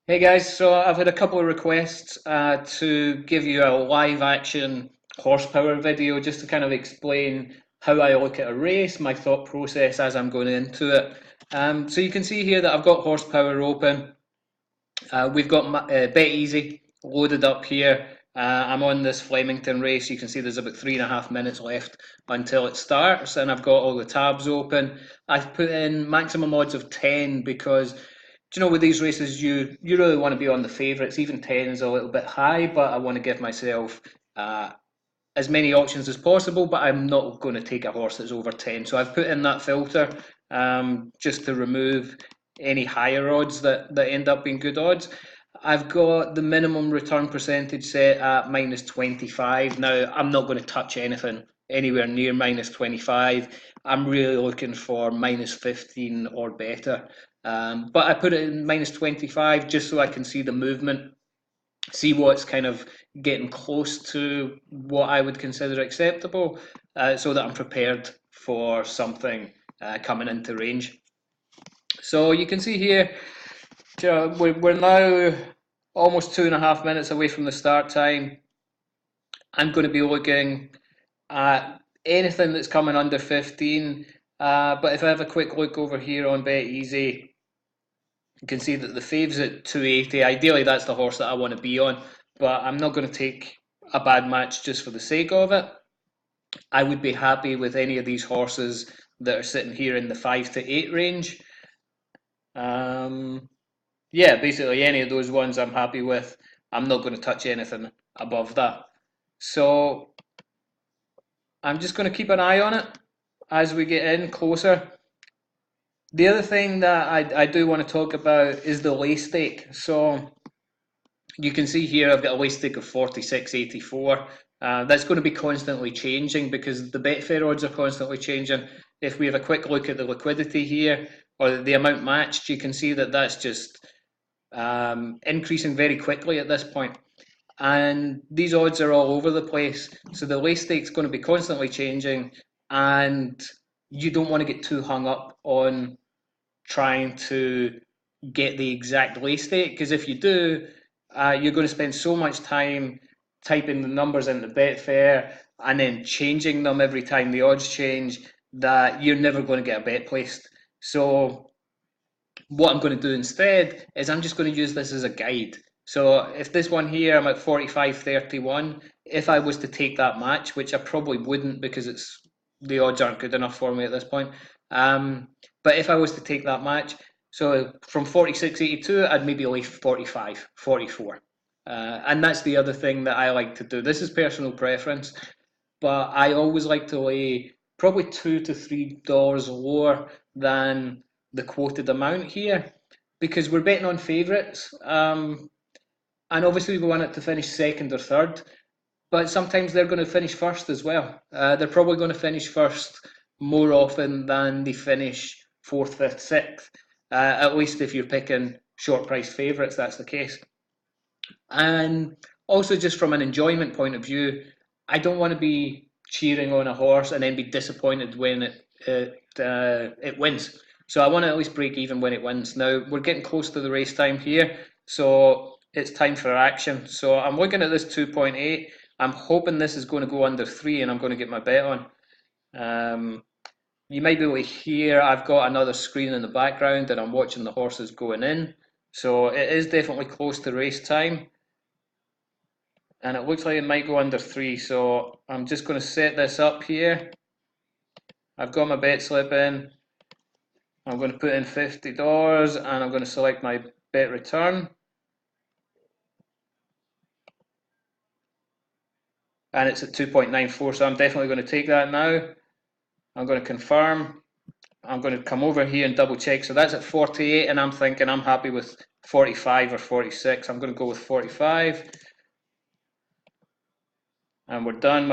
Hey guys, so I've had a couple of requests to give you a live action horsepower video just to kind of explain how I look at a race, my thought process as I'm going into it. So you can see here that I've got horsepower open. We've got Bet Easy loaded up here. I'm on this Flemington race. You can see there's about 3.5 minutes left until it starts, and I've got all the tabs open. I've put in maximum odds of 10 because with these races, you really want to be on the favourites. Even 10 is a little bit high, but I want to give myself uh, as many options as possible. But I'm not going to take a horse that's over 10. So I've put in that filter just to remove any higher odds that end up being good odds. I've got the minimum return percentage set at minus 25. Now, I'm not going to touch anything anywhere near minus 25. I'm really looking for minus 15 or better. But I put it in minus 25 just so I can see the movement, see what's kind of getting close to what I would consider acceptable, so that I'm prepared for something coming into range. So you can see here, we're now almost 2.5 minutes away from the start time. I'm going to be looking at anything that's coming under 15. But if I have a quick look over here on Bet Easy, you can see that the fave's at 280. Ideally, that's the horse that I want to be on, but I'm not going to take a bad match just for the sake of it. I would be happy with any of these horses that are sitting here in the 5 to 8 range. Um, yeah, basically any of those ones I'm happy with. I'm not going to touch anything above that. So I'm just going to keep an eye on it as we get in closer. The other thing that I do want to talk about is the lay stake. So you can see here I've got a lay stake of 46.84. That's going to be constantly changing because the Betfair odds are constantly changing. If we have a quick look at the liquidity here or the amount matched, you can see that that's just increasing very quickly at this point. And these odds are all over the place. So the lay stake's going to be constantly changing, and you don't want to get too hung up on trying to get the exact lay stake because if you do, you're going to spend so much time typing the numbers into Betfair and then changing them every time the odds change that you're never going to get a bet placed. So what I'm going to do instead is I'm just going to use this as a guide. So if this one here, I'm at 45.31, if I was to take that match, which I probably wouldn't because the odds aren't good enough for me at this point. But if I was to take that match, so from 46.82, I'd maybe leave 45, 44. And that's the other thing that I like to do. This is personal preference, but I always like to lay probably $2 to $3 lower than the quoted amount here because we're betting on favourites. And obviously, we want it to finish second or third, but sometimes they're going to finish first as well. They're probably going to finish first more often than they finish fourth, fifth, sixth. At least if you're picking short price favourites, that's the case. And also, just from an enjoyment point of view, I don't want to be cheering on a horse and then be disappointed when it wins. So I want to at least break even when it wins. Now we're getting close to the race time here, so it's time for action. So I'm looking at this 2.8. I'm hoping this is going to go under 3, and I'm going to get my bet on. Um, you might be able to hear I've got another screen in the background, and I'm watching the horses going in. So it is definitely close to race time, and it looks like it might go under 3. So I'm just going to set this up here. I've got my bet slip in. I'm going to put in $50 and I'm going to select my bet return. And it's at 2.94, so I'm definitely going to take that now. I'm going to confirm. I'm going to come over here and double check. So that's at 48, and I'm thinking I'm happy with 45 or 46. I'm going to go with 45. And we're done.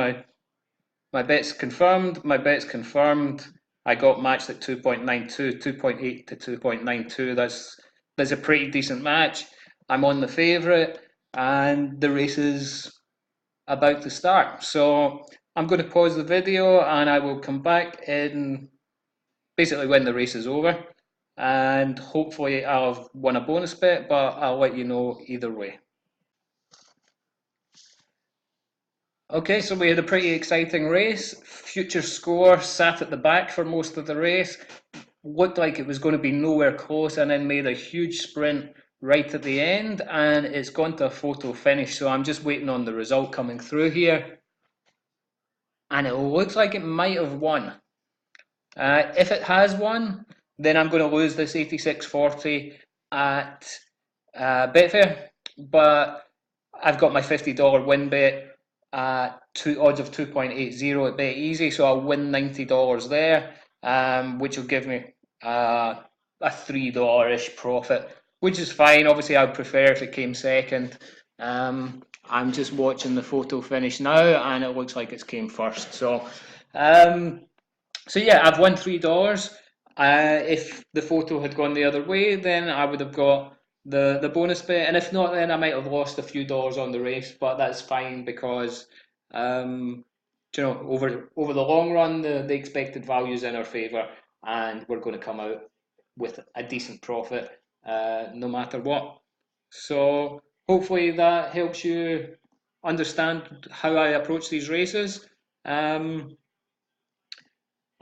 My bet's confirmed. My bet's confirmed. I got matched at 2.92, 2.8 to 2.92. That's a pretty decent match. I'm on the favourite, and the race is about to start. So I'm going to pause the video, and I will come back in basically when the race is over. and hopefully I'll have won a bonus bet, but I'll let you know either way. Okay, so we had a pretty exciting race. Future Score sat at the back for most of the race. Looked like it was going to be nowhere close, and then made a huge sprint right at the end, and it's gone to a photo finish. So I'm just waiting on the result coming through here, and it looks like it might have won. If it has won, then I'm going to lose this 86.40 at Betfair, but I've got my $50 win bet at odds of 2.80 at Bet Easy, so I'll win $90 there, which will give me a $3-ish profit, which is fine. Obviously, I'd prefer if it came second. I'm just watching the photo finish now, and it looks like it's came first. So yeah, I've won $3. If the photo had gone the other way, then I would have got the bonus bet, and if not, then I might have lost a few dollars on the race. But that's fine because, over the long run, the expected value is in our favour, and we're going to come out with a decent profit, no matter what. So hopefully that helps you understand how I approach these races.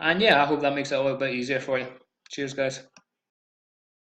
And yeah, I hope that makes it a little bit easier for you. Cheers, guys.